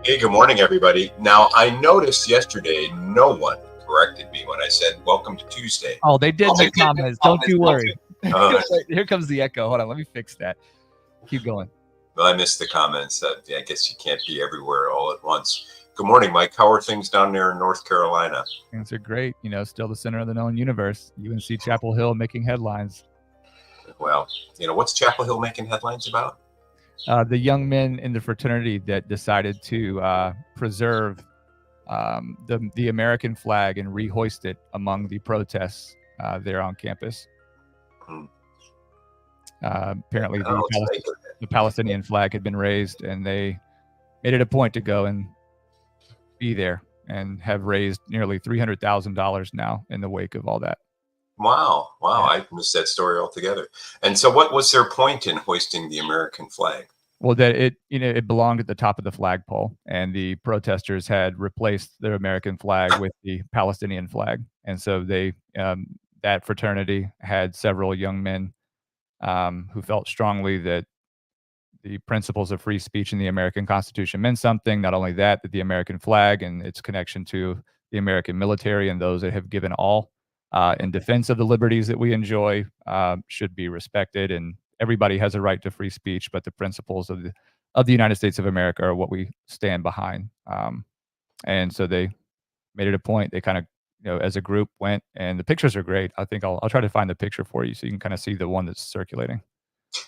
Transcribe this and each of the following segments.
Hey, good morning, everybody. Now, I noticed yesterday no one corrected me when I said, welcome to Tuesday. Oh, they did make comments. Don't you worry. Here comes the echo. Hold on. Let me fix that. Keep going. Well, I missed the comments. I guess you can't be everywhere all at once. Good morning, Mike. How are things down there in North Carolina? Things are great. You know, still the center of the known universe. UNC Chapel Hill making headlines. Well, you know, what's Chapel Hill making headlines about? The young men in the fraternity that decided to preserve the American flag and rehoist it among the protests there on campus. Apparently, the Palestinian flag had been raised, and they made it a point to go and be there, and have raised nearly $300,000 now in the wake of all that. Wow. Yeah. I missed that story altogether. And so what was their point in hoisting the American flag? Well, that it belonged at the top of the flagpole, and the protesters had replaced their American flag with the Palestinian flag. And so they, that fraternity had several young men who felt strongly that the principles of free speech in the American Constitution meant something. Not only that the American flag and its connection to the American military and those that have given all in defense of the liberties that we enjoy should be respected, and everybody has a right to free speech, but the principles of the United States of America are what we stand behind. And so they made it a point. They kind of, as a group went, and the pictures are great. I think I'll try to find the picture for you so you can kind of see the one that's circulating.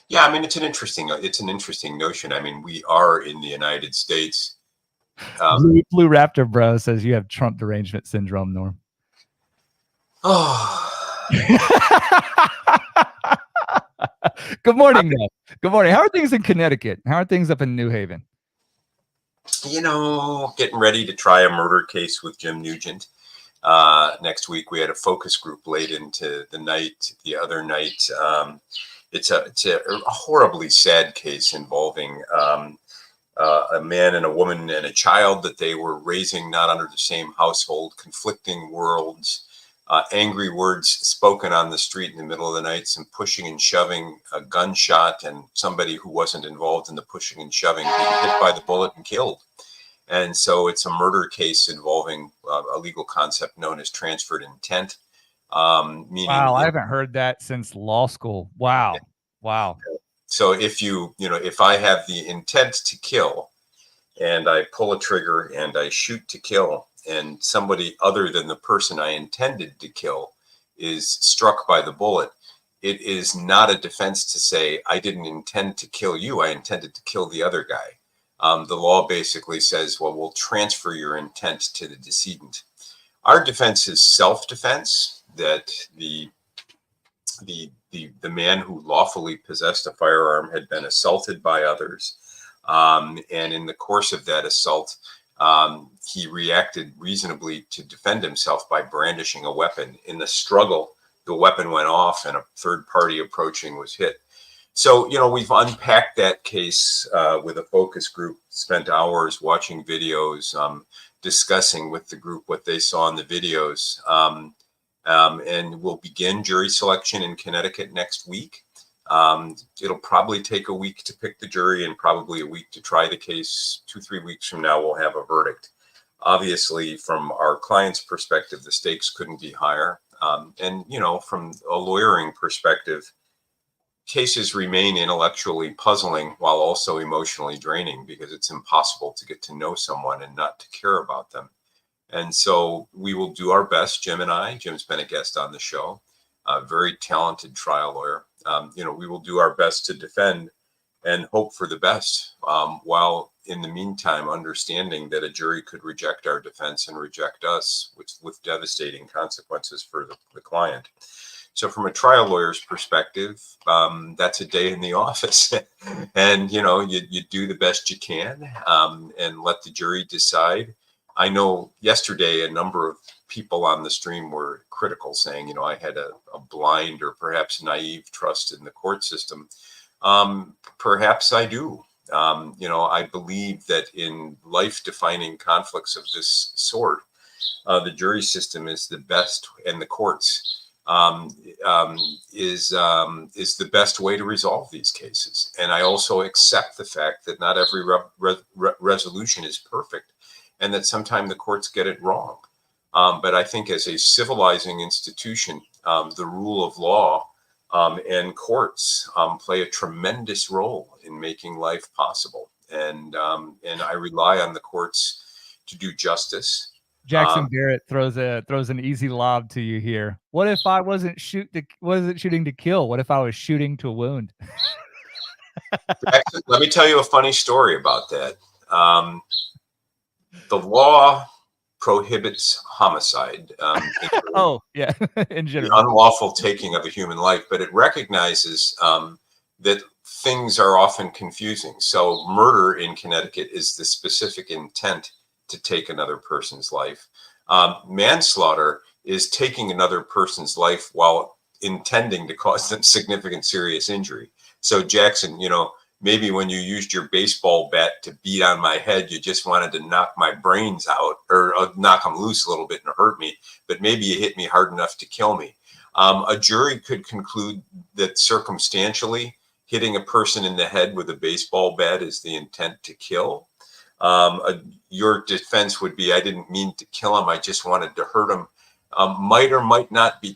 Yeah, I mean, it's an interesting notion. I mean, we are in the United States. Blue Raptor Bro says you have Trump derangement syndrome, Norm. Oh. Good morning, Ned. Good morning. How are things in Connecticut? How are things up in New Haven? You know, getting ready to try a murder case with Jim Nugent. Next week, we had a focus group late into the night. The other night, it's a horribly sad case involving a man and a woman and a child that they were raising not under the same household, conflicting worlds. Angry words spoken on the street in the middle of the night, some pushing and shoving, a gunshot, and somebody who wasn't involved in the pushing and shoving being hit by the bullet and killed. And so it's a murder case involving a legal concept known as transferred intent. Meaning, wow, I haven't heard that since law school. Wow. Yeah. Wow. So if if I have the intent to kill and I pull a trigger and I shoot to kill, and somebody other than the person I intended to kill is struck by the bullet, it is not a defense to say, I didn't intend to kill you. I intended to kill the other guy. The law basically says, well, we'll transfer your intent to the decedent. Our defense is self-defense, that the man who lawfully possessed a firearm had been assaulted by others. And in the course of that assault, he reacted reasonably to defend himself by brandishing a weapon. In the struggle, the weapon went off and a third party approaching was hit. So, we've unpacked that case with a focus group, spent hours watching videos, discussing with the group what they saw in the videos. And we'll begin jury selection in Connecticut next week. It'll probably take a week to pick the jury and probably a week to try the case. 2-3 weeks from now, we'll have a verdict. Obviously, from our client's perspective, the stakes couldn't be higher. And from a lawyering perspective, cases remain intellectually puzzling while also emotionally draining, because it's impossible to get to know someone and not to care about them. And so we will do our best, Jim and I. Jim's been a guest on the show, a very talented trial lawyer. We will do our best to defend and hope for the best, while in the meantime understanding that a jury could reject our defense and reject us, with devastating consequences for the client. So from a trial lawyer's perspective, that's a day in the office. And, you do the best you can, and let the jury decide. I know yesterday a number of people on the stream were critical, saying, I had a blind or perhaps naive trust in the court system. Perhaps I do. I believe that in life-defining conflicts of this sort, the jury system is the best, and the courts is the best way to resolve these cases. And I also accept the fact that not every resolution is perfect, and that sometimes the courts get it wrong. But I think as a civilizing institution, the rule of law and courts play a tremendous role in making life possible. And I rely on the courts to do justice. Jackson Barrett throws an easy lob to you here. What if I wasn't shooting to kill? What if I was shooting to wound? Jackson, let me tell you a funny story about that. The law prohibits homicide, Oh, yeah, in the general. unlawful taking of a human life, but it recognizes that things are often confusing. So murder in Connecticut is the specific intent to take another person's life. Manslaughter is taking another person's life while intending to cause them significant serious injury. So Jackson, maybe when you used your baseball bat to beat on my head, you just wanted to knock my brains out, or knock them loose a little bit and hurt me. But maybe you hit me hard enough to kill me. A jury could conclude that circumstantially hitting a person in the head with a baseball bat is the intent to kill. Your defense would be, I didn't mean to kill him, I just wanted to hurt him. Might or might not be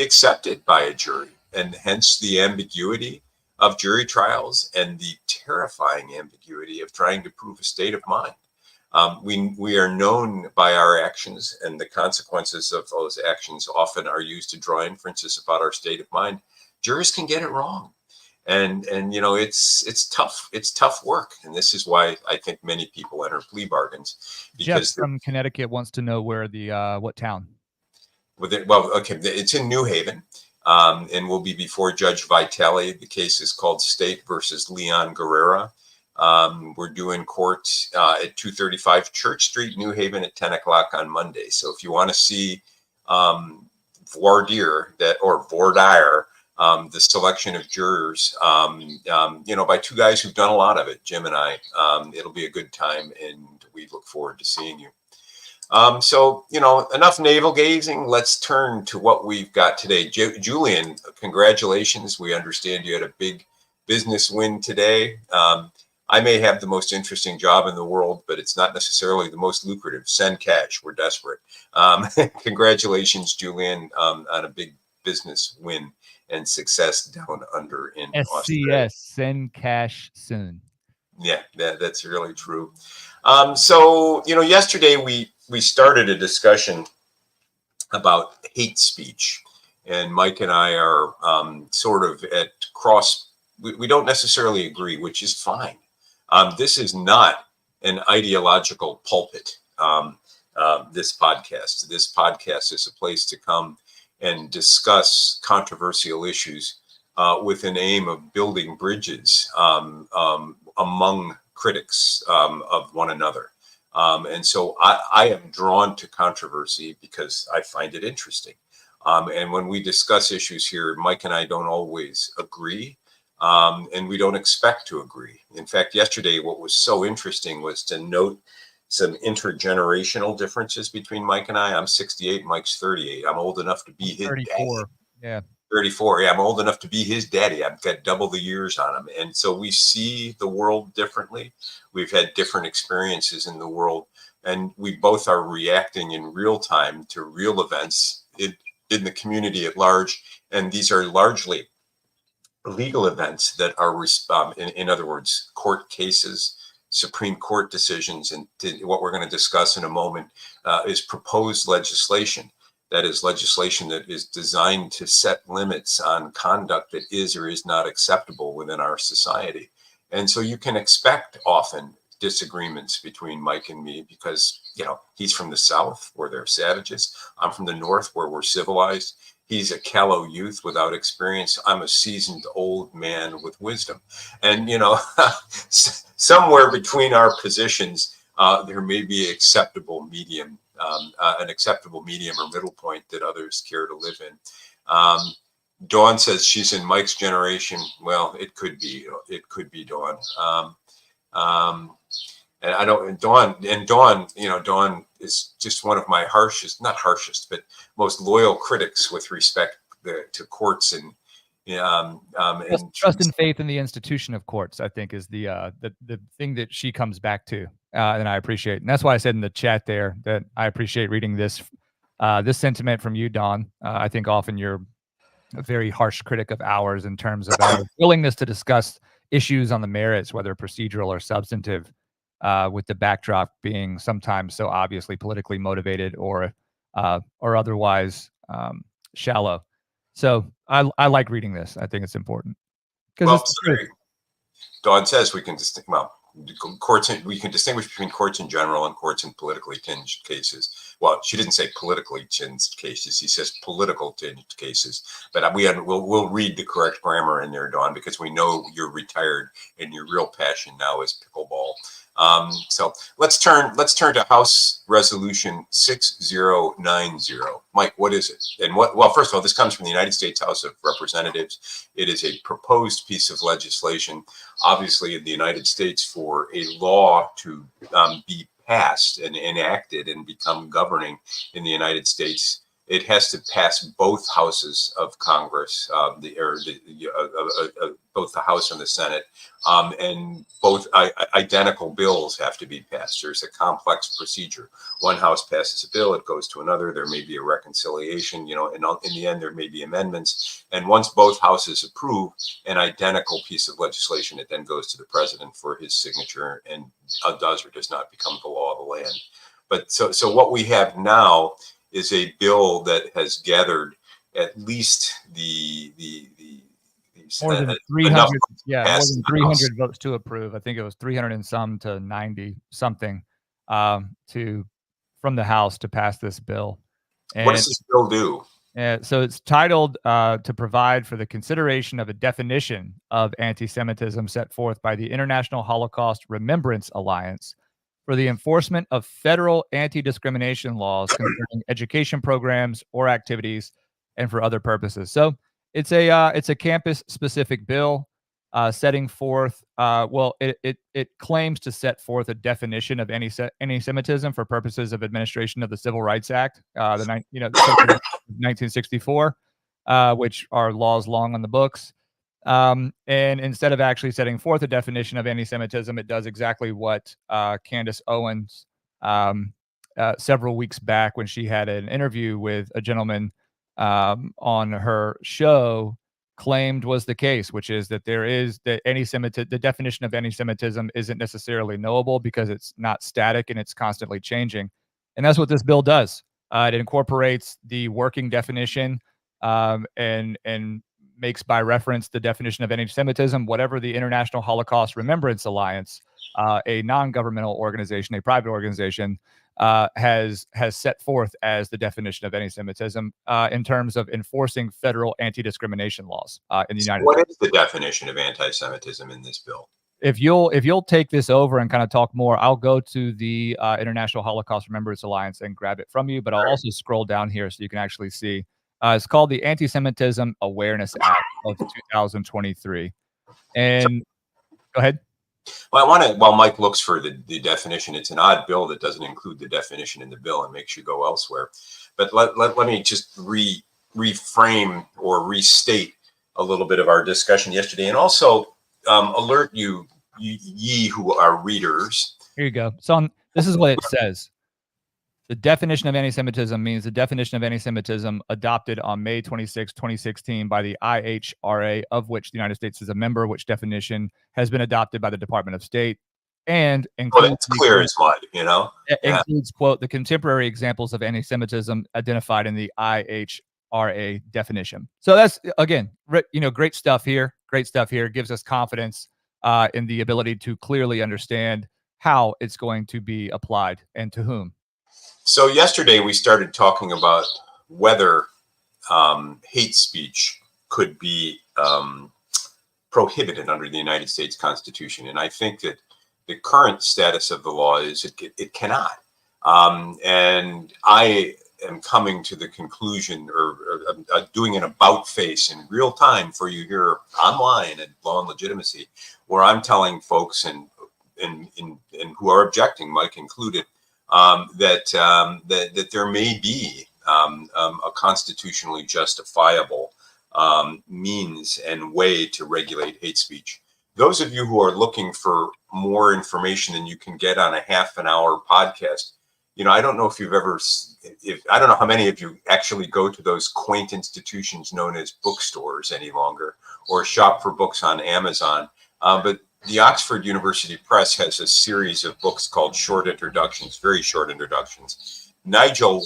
accepted by a jury, and hence the ambiguity of jury trials and the terrifying ambiguity of trying to prove a state of mind. We are known by our actions, and the consequences of those actions often are used to draw inferences about our state of mind. Jurors can get it wrong. And it's tough. It's tough work, and this is why I think many people enter plea bargains. Jeff from Connecticut wants to know where what town. Okay, it's in New Haven, and will be before Judge Vitale. The case is called State versus Leon Guerrera. We're doing court at 235 Church Street, New Haven, at 10 o'clock on Monday. So if you want to see voir dire the selection of jurors, by two guys who've done a lot of it, Jim and I. It'll be a good time, and we look forward to seeing you. So, enough navel gazing. Let's turn to what we've got today. Julian, congratulations. We understand you had a big business win today. I may have the most interesting job in the world, but it's not necessarily the most lucrative. Send cash. We're desperate. Congratulations, Julian, on a big business win and success down under in Australia. SCS, send cash soon. Yeah, that's really true. So, yesterday we started a discussion about hate speech, and Mike and I are sort of at cross. We don't necessarily agree, which is fine. This is not an ideological pulpit. This podcast is a place to come and discuss controversial issues with an aim of building bridges among critics of one another. And so I am drawn to controversy because I find it interesting. And when we discuss issues here, Mike and I don't always agree, and we don't expect to agree. In fact, yesterday, what was so interesting was to note some intergenerational differences between Mike and I. I'm 68, Mike's 38. I'm old enough to be his 34. daddy. Yeah. 34. Yeah, I'm old enough to be his daddy. I've got double the years on him. And so we see the world differently. We've had different experiences in the world, and we both are reacting in real time to real events in the community at large. And these are largely legal events that are, in other words, court cases, Supreme Court decisions, and what we're going to discuss in a moment is proposed legislation. That is legislation that is designed to set limits on conduct that is or is not acceptable within our society. And so you can expect often disagreements between Mike and me because, he's from the South where they're savages. I'm from the North where we're civilized. He's a callow youth without experience. I'm a seasoned old man with wisdom. And, you know, somewhere between our positions, there may be an acceptable medium or middle point that others care to live in. Dawn says she's in Mike's generation. Well, it could be Dawn. And I don't, and Dawn, you know, Dawn is just one of my not harshest, but most loyal critics with respect to courts and trust and faith in the institution of courts, I think, is the thing that she comes back to, and I appreciate. And that's why I said in the chat there that I appreciate reading this sentiment from you, Dawn. I think often you're a very harsh critic of ours in terms of our willingness to discuss issues on the merits, whether procedural or substantive, with the backdrop being sometimes so obviously politically motivated or otherwise shallow. So I like reading this. I think it's important because Dawn says we can we can distinguish between courts in general and courts in politically tinged cases. Well, she didn't say politically tinged cases. She says political tinged cases. But we'll read the correct grammar in there, Dawn, because we know you're retired and your real passion now is pickleball. So let's turn to House Resolution 6090. Mike, what is it? And well, first of all, this comes from the United States House of Representatives. It is a proposed piece of legislation, obviously in the United States, for a law to be passed and enacted and become governing in the United States. It has to pass both houses of Congress, both the House and the Senate, and both identical bills have to be passed. There's a complex procedure. One house passes a bill, it goes to another. There may be a reconciliation, you know, and in the end, there may be amendments. And once both houses approve an identical piece of legislation, it then goes to the president for his signature and does or does not become the law of the land. But so what we have now is a bill that has gathered at least more than 300, more than 300 votes to approve. I think it was 300 and some to 90 something from the House to pass this bill. And what does this bill do? So it's titled to provide for the consideration of a definition of anti-Semitism set forth by the International Holocaust Remembrance Alliance for the enforcement of federal anti-discrimination laws concerning education programs or activities and for other purposes. So it's a campus-specific bill setting forth. It claims to set forth a definition of anti-Semitism for purposes of administration of the Civil Rights Act, 1964, which are laws long on the books. And instead of actually setting forth a definition of anti-Semitism, it does exactly what Candace Owens several weeks back, when she had an interview with a gentleman on her show, claimed was the case, which is that the definition of anti-Semitism isn't necessarily knowable because it's not static and it's constantly changing. And that's what this bill does. It incorporates the working definition and makes by reference the definition of anti-Semitism, whatever the International Holocaust Remembrance Alliance, a non-governmental organization, a private organization, has set forth as the definition of anti-Semitism in terms of enforcing federal anti-discrimination laws in the United States. What is the definition of anti-Semitism in this bill? If you'll take this over and kind of talk more, I'll go to the International Holocaust Remembrance Alliance and grab it from you, but I'll also scroll down here so you can actually see. It's called the Anti-Semitism Awareness Act of 2023. And go ahead. Well, while Mike looks for the definition, it's an odd bill that doesn't include the definition in the bill and makes you go elsewhere. But let me just reframe or restate a little bit of our discussion yesterday, and also alert ye who are readers. Here you go. So this is what it says. The definition of anti-Semitism means the definition of anti-Semitism adopted on May 26, 2016 by the IHRA, of which the United States is a member, which definition has been adopted by the Department of State and includes, it's clear as mud, you know? Includes, quote, the contemporary examples of anti-Semitism identified in the IHRA definition. So that's, again, great stuff here. Great stuff here. Gives us confidence in the ability to clearly understand how it's going to be applied and to whom. So yesterday we started talking about whether hate speech could be prohibited under the United States Constitution. And I think that the current status of the law is it cannot. And I am coming to the conclusion, or doing an about face in real time for you here online at Law and Legitimacy, where I'm telling folks and who are objecting, Mike included, that there may be a constitutionally justifiable means and way to regulate hate speech. Those of you who are looking for more information than you can get on a half an hour podcast, I don't know if you've ever, I don't know how many of you actually go to those quaint institutions known as bookstores any longer, or shop for books on Amazon. But the Oxford University Press has a series of books called Short Introductions, very short introductions. Nigel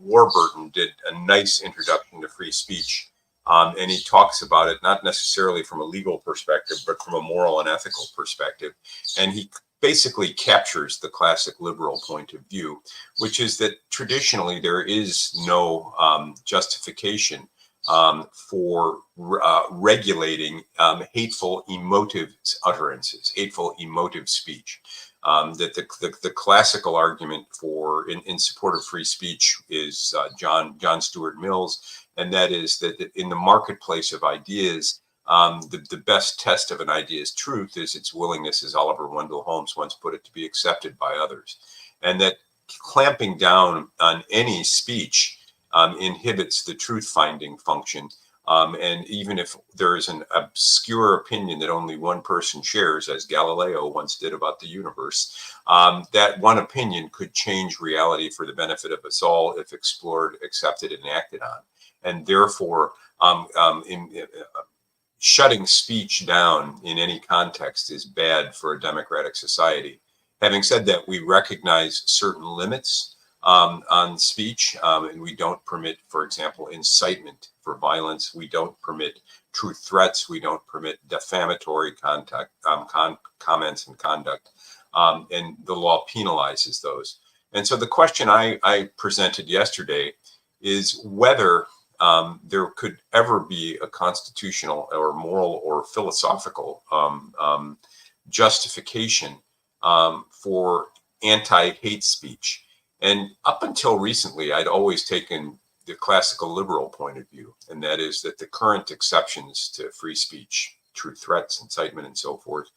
Warburton did a nice introduction to free speech. And he talks about it not necessarily from a legal perspective, but from a moral and ethical perspective. And he basically captures the classic liberal point of view, which is that traditionally there is no justification for regulating hateful emotive utterances, hateful emotive speech. That the classical argument for in support of free speech is John Stuart Mill's, and that is that in the marketplace of ideas, the best test of an idea's truth is its willingness, as Oliver Wendell Holmes once put it, to be accepted by others, and that clamping down on any speech inhibits the truth-finding function. And even if there is an obscure opinion that only one person shares, as Galileo once did about the universe, that one opinion could change reality for the benefit of us all if explored, accepted, and acted on. And therefore, shutting speech down in any context is bad for a democratic society. Having said that, we recognize certain limits on speech, and we don't permit, for example, incitement for violence. We don't permit truth threats. We don't permit defamatory comments and conduct, and the law penalizes those. And so the question I presented yesterday is whether there could ever be a constitutional or moral or philosophical justification for anti-hate speech. And up until recently, I'd always taken the classical liberal point of view, and that is that the current exceptions to free speech, truth threats, incitement, and so forth,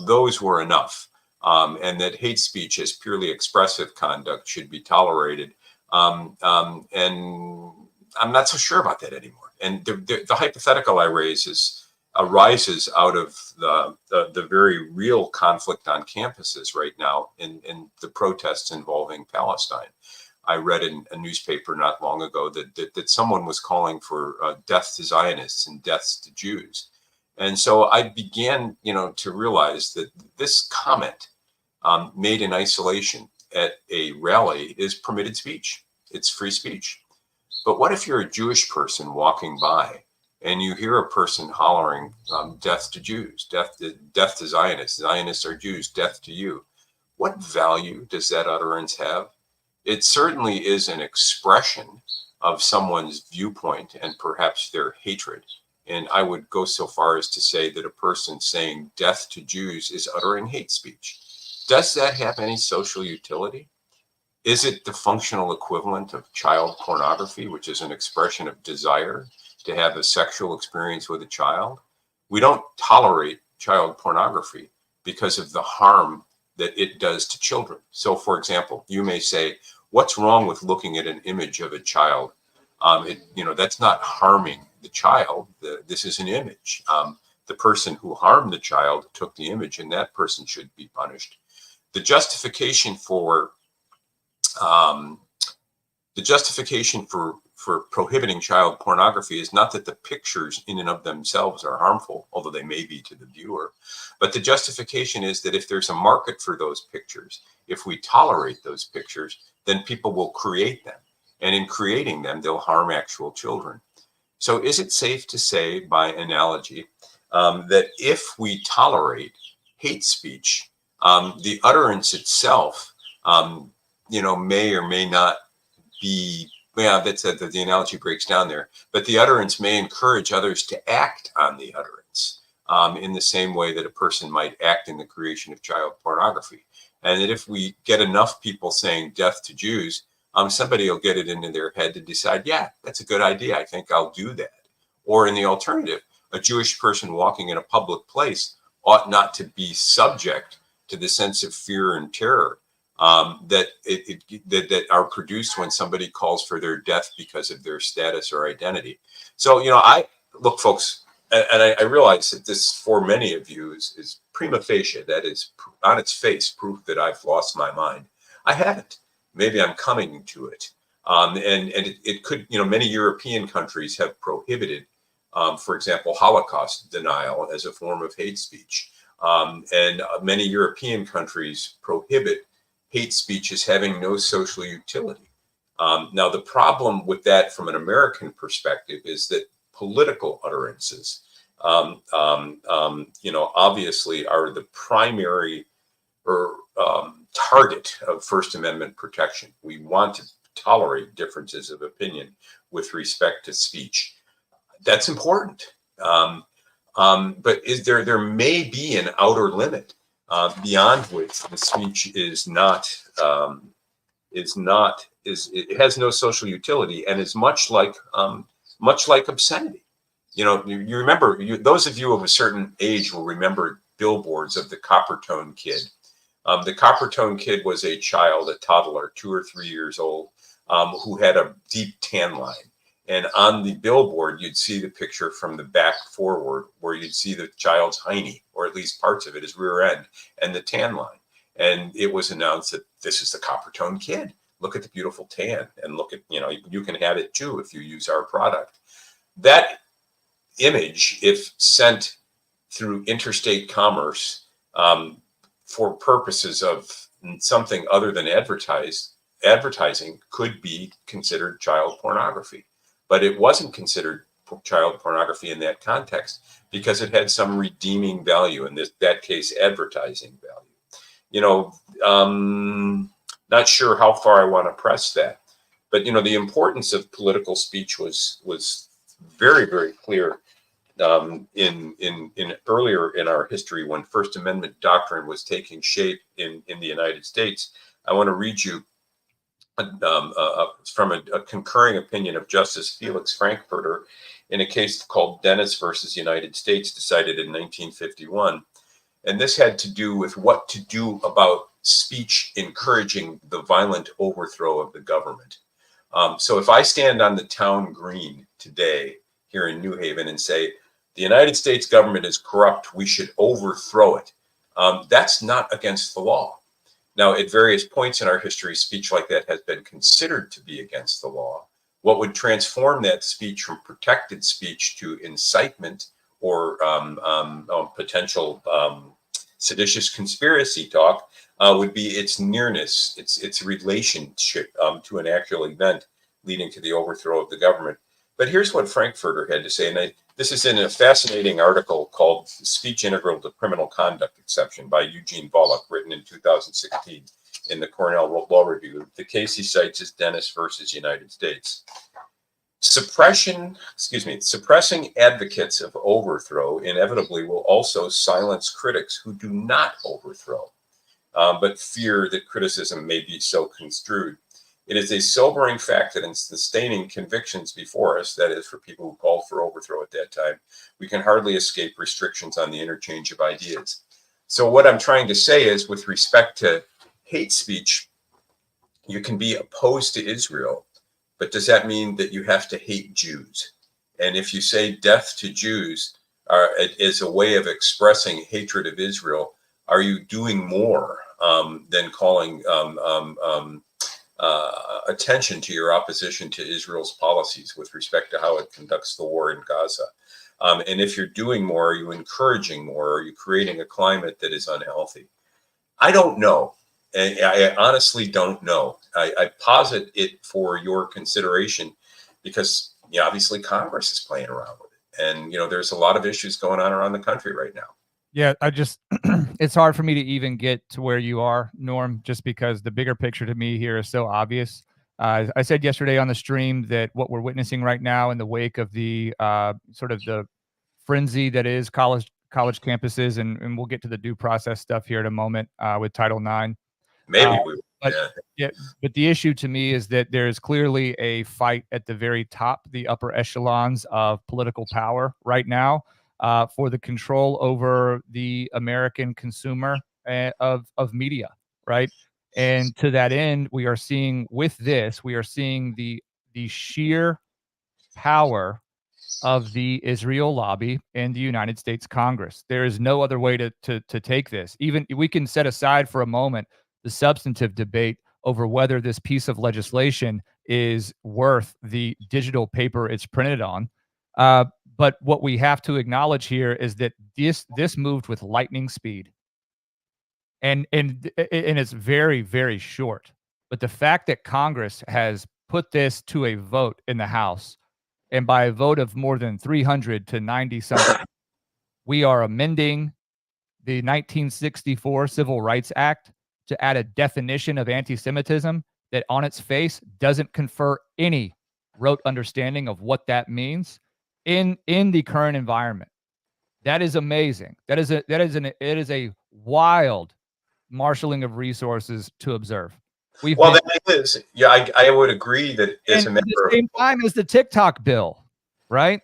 those were enough, and that hate speech as purely expressive conduct should be tolerated. And I'm not so sure about that anymore. And the hypothetical I raise arises out of the very real conflict on campuses right now in the protests involving Palestine. I read in a newspaper not long ago that someone was calling for death to Zionists and deaths to Jews. And so I began, to realize that this comment made in isolation at a rally is permitted speech. It's free speech. But what if you're a Jewish person walking by and you hear a person hollering, death to Jews, death to Zionists, Zionists are Jews, death to you? What value does that utterance have? It certainly is an expression of someone's viewpoint and perhaps their hatred. And I would go so far as to say that a person saying death to Jews is uttering hate speech. Does that have any social utility? Is it the functional equivalent of child pornography, which is an expression of desire to have a sexual experience with a child? We don't tolerate child pornography because of the harm that it does to children. So, for example, you may say, what's wrong with looking at an image of a child? That's not harming the child. This is an image. The person who harmed the child took the image, and that person should be punished. The justification for prohibiting child pornography is not that the pictures in and of themselves are harmful, although they may be to the viewer, but the justification is that if there's a market for those pictures, if we tolerate those pictures, then people will create them. And in creating them, they'll harm actual children. So is it safe to say, by analogy, that if we tolerate hate speech, the utterance itself, may or may not be Yeah, that's the analogy breaks down there. But the utterance may encourage others to act on the utterance in the same way that a person might act in the creation of child pornography. And that if we get enough people saying death to Jews, somebody will get it into their head to decide, yeah, that's a good idea. I think I'll do that. Or in the alternative, a Jewish person walking in a public place ought not to be subject to the sense of fear and terror that are produced when somebody calls for their death because of their status or identity. So, I look, folks, and I realize that this, for many of you, is prima facie, that is on its face proof that I've lost my mind. I haven't. Maybe I'm coming to it. And it could, many European countries have prohibited, for example, Holocaust denial as a form of hate speech. And many European countries prohibit hate speech as having no social utility. Now, the problem with that from an American perspective is that political utterances, obviously are the primary or target of First Amendment protection. We want to tolerate differences of opinion with respect to speech. That's important. But there may be an outer limit beyond which the speech it has no social utility and is much like obscenity. You remember, those of you of a certain age will remember billboards of the Coppertone Kid. The Coppertone Kid was a child, a toddler, 2 or 3 years old, who had a deep tan line. And on the billboard, you'd see the picture from the back forward, where you'd see the child's hiney, or at least parts of it, his rear end, and the tan line. And it was announced that this is the Coppertone Kid. Look at the beautiful tan, and look at, you can have it too if you use our product. That image, if sent through interstate commerce for purposes of something other than advertising, could be considered child pornography. But it wasn't considered child pornography in that context because it had some redeeming value, in that case, advertising value. Not sure how far I want to press that, but the importance of political speech was very, very clear in earlier in our history when First Amendment doctrine was taking shape in the United States. I want to read you from a concurring opinion of Justice Felix Frankfurter in a case called Dennis versus United States, decided in 1951. And this had to do with what to do about speech encouraging the violent overthrow of the government. So if I stand on the town green today here in New Haven and say, the United States government is corrupt, we should overthrow it, that's not against the law. Now, at various points in our history, speech like that has been considered to be against the law. What would transform that speech from protected speech to incitement or potential seditious conspiracy talk would be its nearness, its relationship to an actual event leading to the overthrow of the government. But here's what Frankfurter had to say, and this is in a fascinating article called Speech Integral to Criminal Conduct Exception by Eugene Volokh, written in 2016 in the Cornell Law Review. The case he cites is Dennis versus United States. Suppressing advocates of overthrow inevitably will also silence critics who do not overthrow, but fear that criticism may be so construed. It is a sobering fact that in sustaining convictions before us, that is, for people who called for overthrow at that time, we can hardly escape restrictions on the interchange of ideas. So what I'm trying to say is, with respect to hate speech, you can be opposed to Israel, but does that mean that you have to hate Jews? And if you say death to Jews is a way of expressing hatred of Israel, are you doing more than calling attention to your opposition to Israel's policies with respect to how it conducts the war in Gaza? And if you're doing more, are you encouraging more? Are you creating a climate that is unhealthy? I don't know. I honestly don't know. I posit it for your consideration because obviously Congress is playing around with it. And, there's a lot of issues going on around the country right now. Yeah, it's hard for me to even get to where you are, Norm, just because the bigger picture to me here is so obvious. I said yesterday on the stream that what we're witnessing right now in the wake of the sort of the frenzy that is college campuses, and we'll get to the due process stuff here in a moment with Title IX. Uh, Maybe we, but yeah. yeah, but the issue to me is that there is clearly a fight at the very top, the upper echelons of political power right now, for the control over the American consumer of media, right? And to that end, we are seeing the sheer power of the Israel lobby and the United States Congress. There is no other way to take this. Even we can set aside for a moment the substantive debate over whether this piece of legislation is worth the digital paper it's printed on. But what we have to acknowledge here is that this moved with lightning speed, and it's very, very short. But the fact that Congress has put this to a vote in the House, and by a vote of more than 300 to 90 something, we are amending the 1964 Civil Rights Act to add a definition of anti-Semitism that on its face doesn't confer any rote understanding of what that means in the current environment. That is amazing. It is a wild marshaling of resources to observe. Well, that is, yeah, I would agree that it's a matter at the same time as the TikTok bill, right?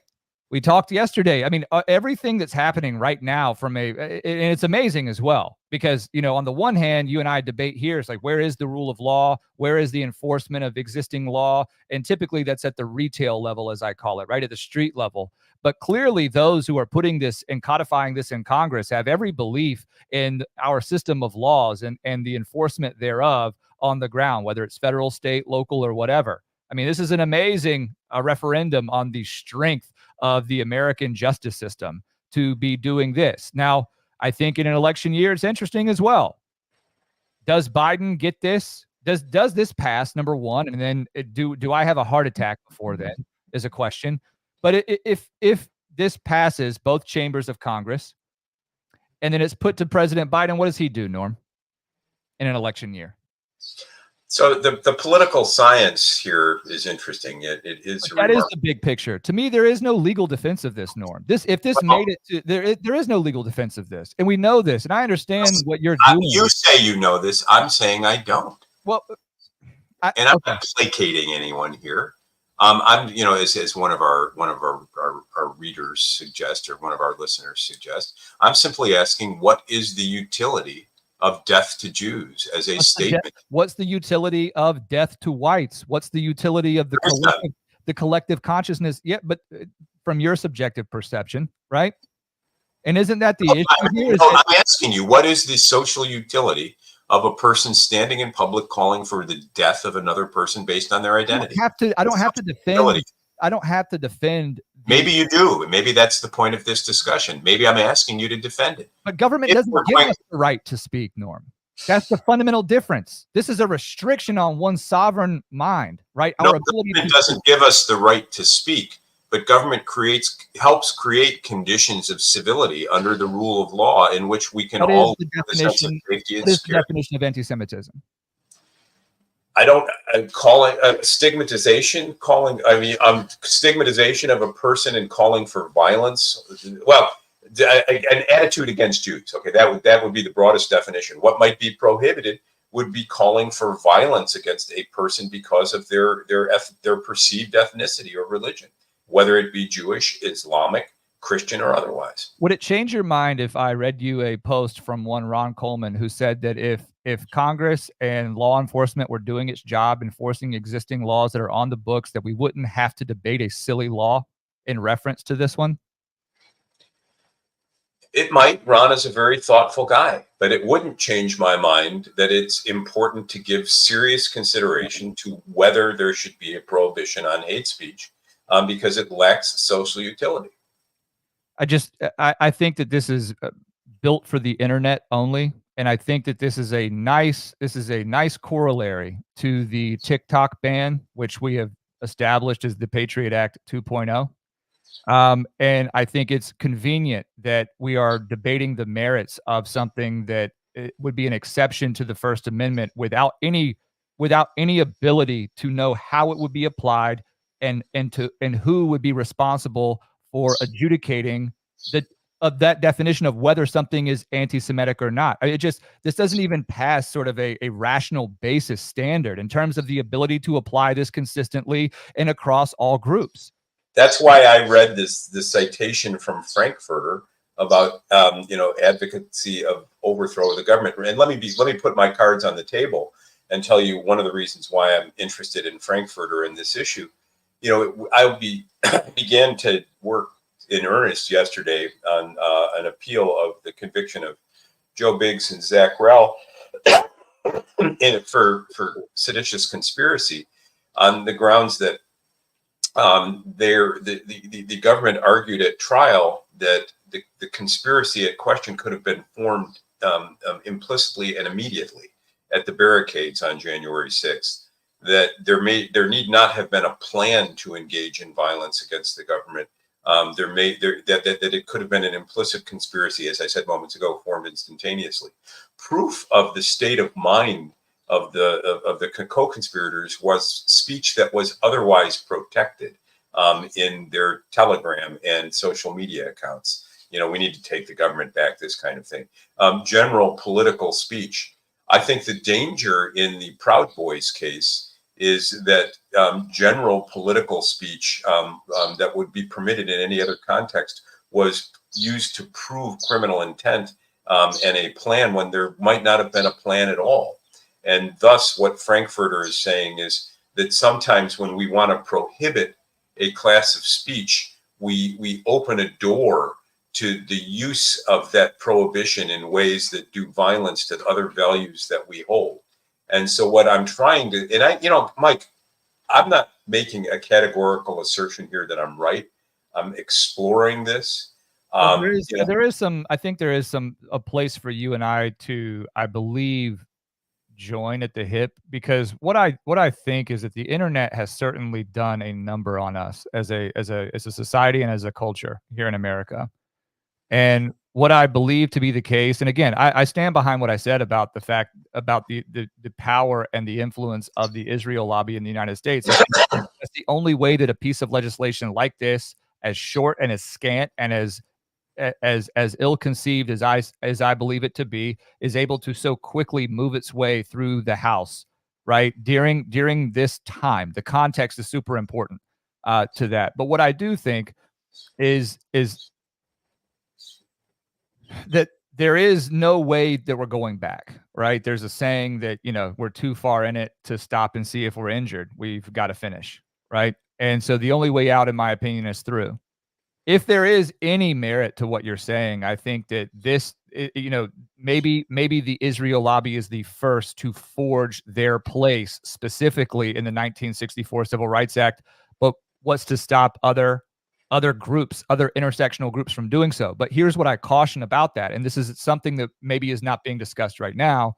We talked yesterday. I mean, everything that's happening right now and it's amazing as well, because, on the one hand, you and I debate here. It's like, where is the rule of law? Where is the enforcement of existing law? And typically that's at the retail level, as I call it, right? At the street level. But clearly those who are putting this and codifying this in Congress have every belief in our system of laws and the enforcement thereof on the ground, whether it's federal, state, local, or whatever. I mean, this is an amazing referendum on the strength of the American justice system to be doing this. Now, I think in an election year, it's interesting as well. Does Biden get this? Does this pass, number one? And then do I have a heart attack before then is a question. But if this passes both chambers of Congress and then it's put to President Biden, what does he do, Norm, in an election year? So the political science here is interesting. It is that is the big picture. To me, there is no legal defense of this, Norm. If this made it to there is no legal defense of this, and we know this. And I understand what you're doing. You say you know this. I'm saying I don't. Well, I'm not placating anyone here. I'm, as one of our readers suggest, or one of our listeners suggests, I'm simply asking, what is the utility of death to Jews as a statement? What's the utility of death to whites? What's the utility of the collective consciousness? Yeah, but from your subjective perception, right? And isn't that the issue here? I'm asking you, what is the social utility of a person standing in public calling for the death of another person based on their identity? I don't have to defend. I don't have to defend. Maybe you do. Maybe that's the point of this discussion. Maybe I'm asking you to defend it. But government doesn't give us the right to speak, Norm. That's the fundamental difference. This is a restriction on one's sovereign mind, right? No, government doesn't give us the right to speak, but government helps create conditions of civility under the rule of law in which we can all live with a sense of safety and security. What is the definition of anti-Semitism? Stigmatization, stigmatization of a person and calling for violence. Well, an attitude against Jews. Okay, that would be the broadest definition. What might be prohibited would be calling for violence against a person because of their perceived ethnicity or religion, whether it be Jewish, Islamic, Christian, or otherwise. Would it change your mind if I read you a post from one Ron Coleman who said that if Congress and law enforcement were doing its job enforcing existing laws that are on the books, that we wouldn't have to debate a silly law in reference to this one? It might. Ron is a very thoughtful guy, but it wouldn't change my mind that it's important to give serious consideration to whether there should be a prohibition on hate speech, because it lacks social utility. I think that this is built for the internet only. And I think that this is a nice corollary to the TikTok ban, which we have established as the Patriot Act 2.0. And I think it's convenient that we are debating the merits of something that would be an exception to the First Amendment without any without any ability to know how it would be applied and who would be responsible for adjudicating the of that definition of whether something is anti-Semitic or not. It just this doesn't even pass sort of a rational basis standard in terms of the ability to apply this consistently and across all groups. That's why I read this citation from Frankfurter about advocacy of overthrow of the government. And let me put my cards on the table and tell you one of the reasons why I'm interested in Frankfurter in this issue. Began to work in earnest yesterday on an appeal of the conviction of Joe Biggs and Zach Rell for seditious conspiracy on the grounds that the government argued at trial that the conspiracy at question could have been formed implicitly and immediately at the barricades on January 6th. That there need not have been a plan to engage in violence against the government. That it could have been an implicit conspiracy, as I said moments ago, formed instantaneously. Proof of the state of mind of the co-conspirators was speech that was otherwise protected in their Telegram and social media accounts. We need to take the government back, this kind of thing. General political speech. I think the danger in the Proud Boys case is that general political speech that would be permitted in any other context was used to prove criminal intent and a plan when there might not have been a plan at all. And thus, what Frankfurter is saying is that sometimes when we want to prohibit a class of speech, we open a door to the use of that prohibition in ways that do violence to other values that we hold. And so what I'm trying to, and Mike, I'm not making a categorical assertion here that I'm right. I'm exploring this. There is some, I think there is a place for you and I to, I believe, join at the hip, because what I think is that the internet has certainly done a number on us as a society and as a culture here in America. And what I believe to be the case, and again, I stand behind what I said about the fact about the power and the influence of the Israel lobby in the United States. I think that's the only way that a piece of legislation like this, as short and as scant and as ill-conceived as I believe it to be, is able to so quickly move its way through the House, right? During this time, the context is super important to that. But what I do think is that there is no way that we're going back, right? There's a saying that, we're too far in it to stop and see if we're injured. We've got to finish, right? And so the only way out, in my opinion, is through. If there is any merit to what you're saying, I think that this, maybe the Israel lobby is the first to forge their place specifically in the 1964 Civil Rights Act. But what's to stop other groups, other intersectional groups from doing so? But here's what I caution about that, and this is something that maybe is not being discussed right now,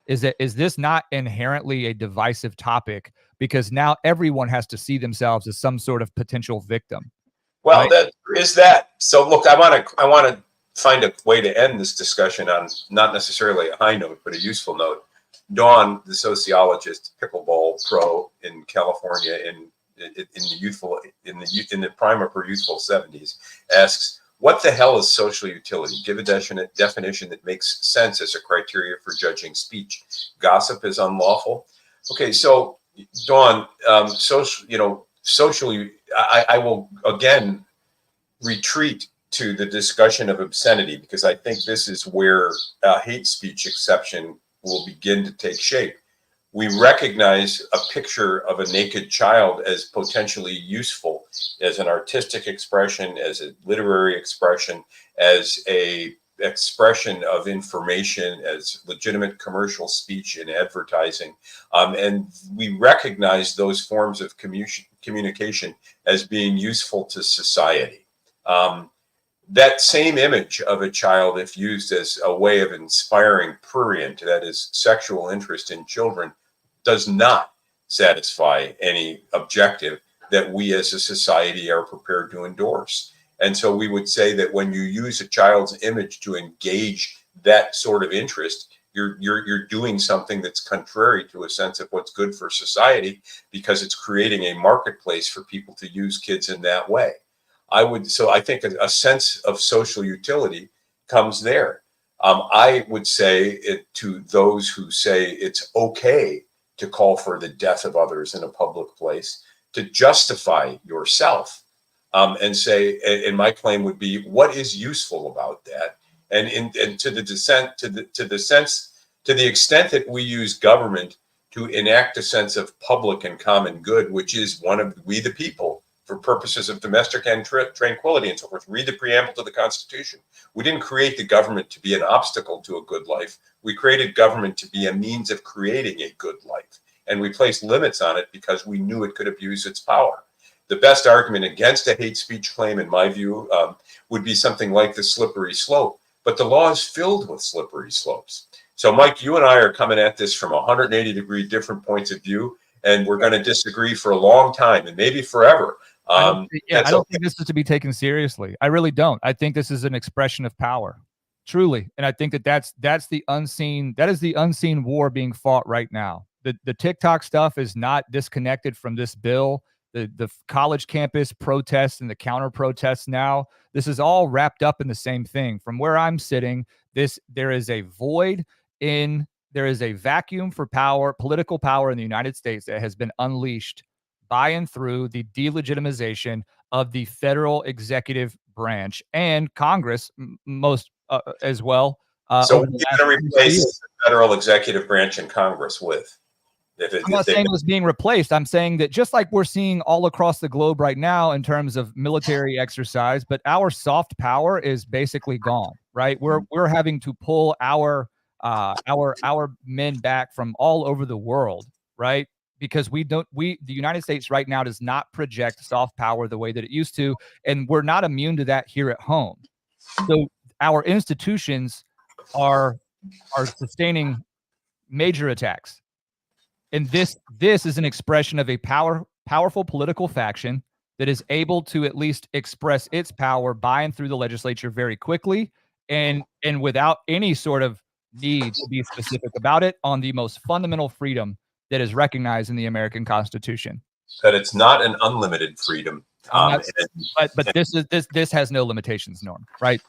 is this not inherently a divisive topic? Because now everyone has to see themselves as some sort of potential victim. Well, right? that is that. So look, I want to find a way to end this discussion on not necessarily a high note, but a useful note. Dawn, the sociologist, pickleball pro in California in the prime of her youthful 70s, asks, "What the hell is social utility? Give a definition that makes sense as a criteria for judging speech. Gossip is unlawful." Okay, so Dawn, socially, I will again retreat to the discussion of obscenity, because I think this is where hate speech exception will begin to take shape. We recognize a picture of a naked child as potentially useful as an artistic expression, as a literary expression, as a expression of information, as legitimate commercial speech and advertising. And we recognize those forms of communication as being useful to society. That same image of a child, if used as a way of inspiring prurient, that is sexual interest in children, does not satisfy any objective that we as a society are prepared to endorse. And so we would say that when you use a child's image to engage that sort of interest, you're doing something that's contrary to a sense of what's good for society, because it's creating a marketplace for people to use kids in that way. So I think a sense of social utility comes there. I would say it to those who say it's okay to call for the death of others in a public place, to justify yourself, and say, and my claim would be, what is useful about that? And to the dissent, to the sense, to the extent that we use government to enact a sense of public and common good, which is one of we the people, for purposes of domestic and tranquility and so forth. Read the preamble to the Constitution. We didn't create the government to be an obstacle to a good life. We created government to be a means of creating a good life. And we placed limits on it because we knew it could abuse its power. The best argument against a hate speech claim, in my view, would be something like the slippery slope. But the law is filled with slippery slopes. So, Mike, you and I are coming at this from 180-degree different points of view, and we're going to disagree for a long time and maybe forever. I don't think this is to be taken seriously. I really don't. I think this is an expression of power, truly, and I think that is the unseen war being fought right now. The TikTok stuff is not disconnected from this bill. The college campus protests and the counter protests now. This is all wrapped up in the same thing. From where I'm sitting, there is a vacuum for power, political power in the United States that has been unleashed by and through the delegitimization of the federal executive branch and Congress, most as well. So what are you going to replace the federal executive branch and Congress with? I'm not saying it was being replaced. I'm saying that just like we're seeing all across the globe right now in terms of military exercise, but our soft power is basically gone, right? We're having to pull our men back from all over the world, right? Because the United States right now does not project soft power the way that it used to, and we're not immune to that here at home. So our institutions are sustaining major attacks. And this is an expression of a powerful political faction that is able to at least express its power by and through the legislature very quickly and without any sort of need to be specific about it on the most fundamental freedom that is recognized in the American Constitution. That it's not an unlimited freedom. But this has no limitations, Norm, right?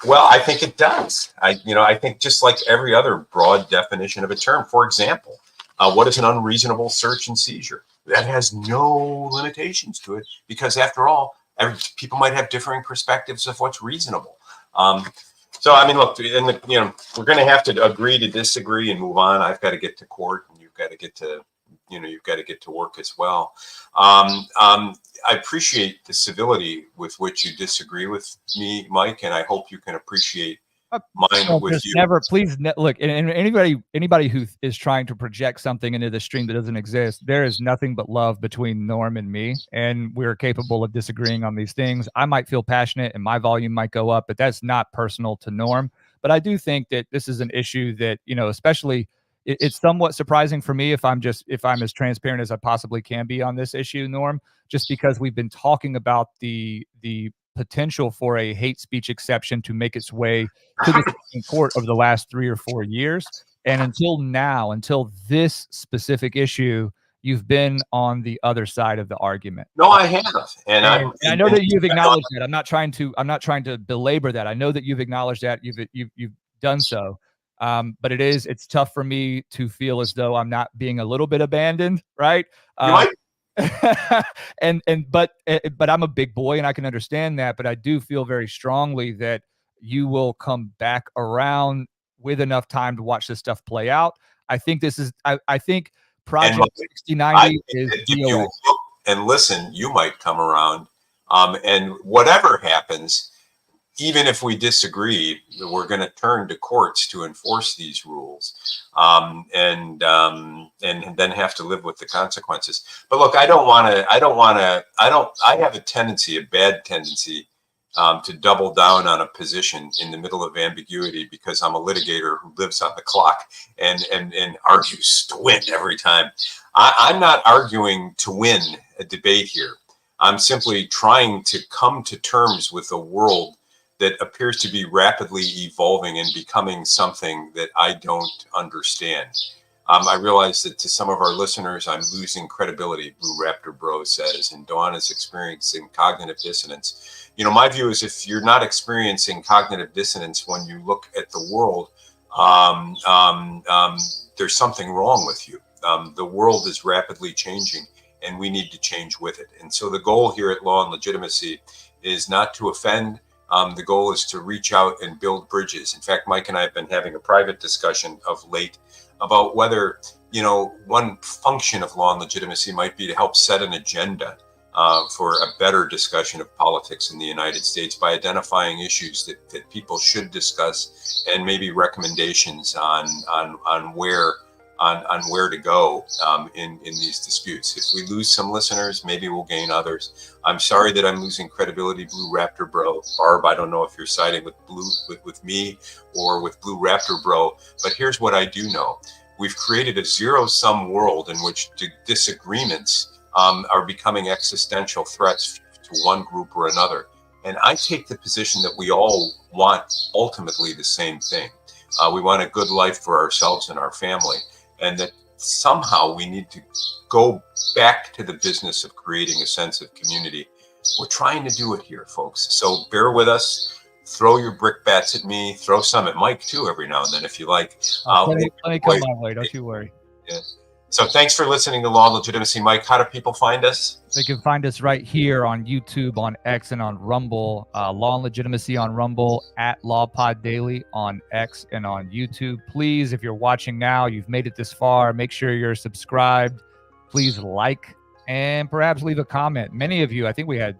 Well, I think it does. I think just like every other broad definition of a term, for example, what is an unreasonable search and seizure? That has no limitations to it, because after all, people might have differing perspectives of what's reasonable. So, I mean, look, we're going to have to agree to disagree and move on. I've got to get to court, and you've got to get to work as well. I appreciate the civility with which you disagree with me, Mike, and I hope you can appreciate mine with you. Look, and anybody who is trying to project something into the stream that doesn't exist, there is nothing but love between Norm and me, and we're capable of disagreeing on these things. I might feel passionate and my volume might go up, but that's not personal to Norm. But I do think that this is an issue that, especially it's somewhat surprising for me if I'm as transparent as I possibly can be on this issue, Norm, just because we've been talking about the potential for a hate speech exception to make its way to the Supreme Court over the last 3 or 4 years. And until this specific issue, you've been on the other side of the argument. No, I have. And I know that you've acknowledged that. I'm not trying to belabor that. I know that you've acknowledged that. You've done so. But it's tough for me to feel as though I'm not being a little bit abandoned, right? You might. But I'm a big boy and I can understand that, but I do feel very strongly that you will come back around with enough time to watch this stuff play out. I think I think Project 6090 is DOS. And listen, you might come around, and whatever happens, even if we disagree, we're going to turn to courts to enforce these rules, and then have to live with the consequences. But look, I have a bad tendency, to double down on a position in the middle of ambiguity, because I'm a litigator who lives on the clock and argues to win every time. I'm not arguing to win a debate here. I'm simply trying to come to terms with a world that appears to be rapidly evolving and becoming something that I don't understand. I realize that to some of our listeners, I'm losing credibility, Blue Raptor Bro says, and Dawn is experiencing cognitive dissonance. You know, my view is if you're not experiencing cognitive dissonance when you look at the world, there's something wrong with you. The world is rapidly changing, and we need to change with it. And so the goal here at Law and Legitimacy is not to offend. The goal is to reach out and build bridges. In fact, Mike and I have been having a private discussion of late about whether, you know, one function of Law and Legitimacy might be to help set an agenda for a better discussion of politics in the United States by identifying issues that people should discuss and maybe recommendations on where to go in these disputes. If we lose some listeners, maybe we'll gain others. I'm sorry that I'm losing credibility, Blue Raptor Bro. Barb, I don't know if you're siding with me or with Blue Raptor Bro, but here's what I do know. We've created a zero-sum world in which disagreements are becoming existential threats to one group or another. And I take the position that we all want ultimately the same thing. We want a good life for ourselves and our family. And that somehow we need to go back to the business of creating a sense of community. We're trying to do it here, folks. So bear with us. Throw your brickbats at me. Throw some at Mike, too, every now and then, if you like. Let me come my way. Don't you worry. Yeah. So thanks for listening to Law and Legitimacy. Mike, how do people find us? They can find us right here on YouTube, on X, and on Rumble. Law and Legitimacy on Rumble, at LawPod Daily on X and on YouTube. Please, if you're watching now, you've made it this far, make sure you're subscribed. Please like and perhaps leave a comment. Many of you, I think we had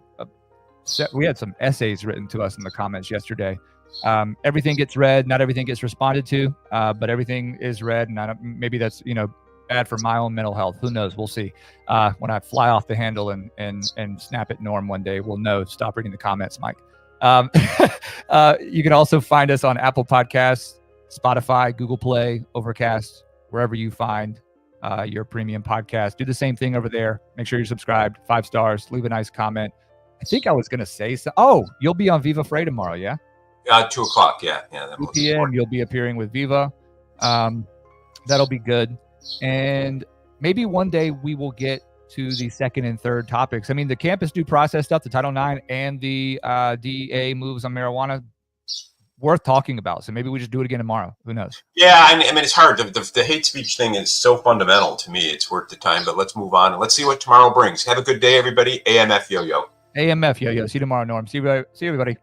some essays written to us in the comments yesterday. Everything gets read, not everything gets responded to, but everything is read, and maybe that's, you know, bad for my own mental health. Who knows? We'll see. When I fly off the handle and snap at Norm one day, we'll know. Stop reading the comments, Mike. You can also find us on Apple Podcasts, Spotify, Google Play, Overcast, wherever you find your premium podcast. Do the same thing over there. Make sure you're subscribed. 5 stars. Leave a nice comment. I think I was going to say so. Oh, you'll be on Viva Frey tomorrow, yeah? 2 o'clock, yeah. 2 p.m. You'll be appearing with Viva. That'll be good. And maybe one day we will get to the second and third topics. I mean, the campus due process stuff, the Title IX, and the DEA moves on marijuana, worth talking about. So maybe we just do it again tomorrow. Who knows? Yeah, I mean, it's hard. The hate speech thing is so fundamental to me. It's worth the time. But let's move on and let's see what tomorrow brings. Have a good day, everybody. AMF Yo-Yo. AMF Yo-Yo. See you tomorrow, Norm. See everybody.